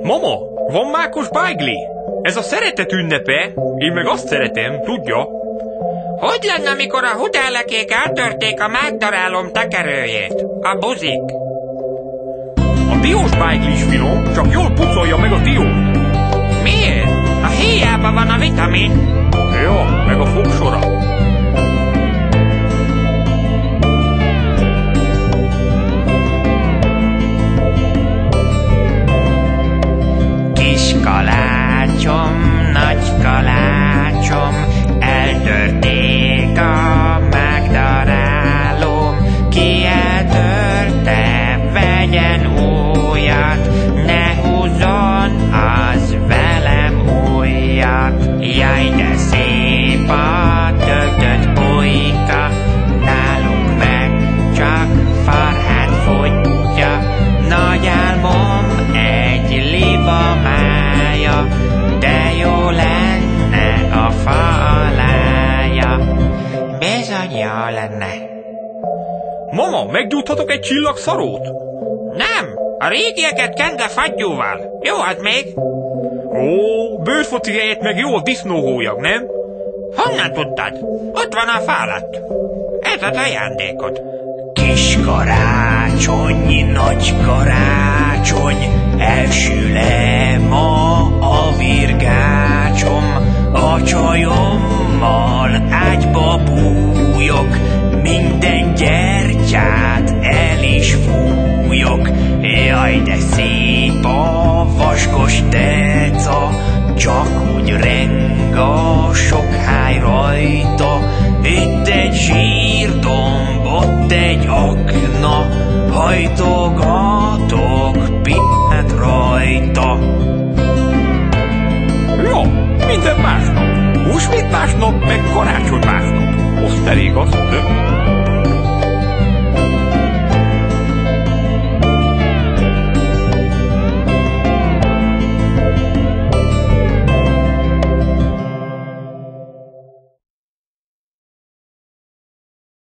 Mama, van mákos bájgli? Ez a szeretet ünnepe. Én meg azt szeretem, tudja. Hogy lenne, mikor a hudálekék eltörték a mágdarálom tekerőjét? A buzik. A diós bájgli is finom, csak jól pucolja meg a diót. Miért? A héjában van a vitamin. Ja, meg a fogsora. Kis kalácsom, nagy kalácsom, eltörték a mágdarálom. Ki eltörte, vegyen újat, ne húzzon az velem újat. Jaj, de szép a töltött pulyka, nálunk meg csak farhát futja. Nagy álmom egy liba mája, de jó lenne a fa alája. Bizony jó lenne. Mama, meggyújthatok egy csillagszarót? Nem, a régieket kend a fagyúval. Jó az még? Ó, bőrfoci helyett meg jó a disznóhólyag, nem? Honnan tudtad? Ott van a fa alatt. Ez az ajándékod. Kis karácsony, nagy karácsony, elsül-e ma a virgácsom? A csajommal ágyba bújok, minden gyertyát el is fújok. Jaj, de szép a vaskos teca, csak úgy reng a sok háj rajta. Itt egy zsírdomb, ott egy akna, hajtogatok piát rajta. Ja, minden másnap. Húsvét másnap, meg karácsony másnap. Azt elég az, de...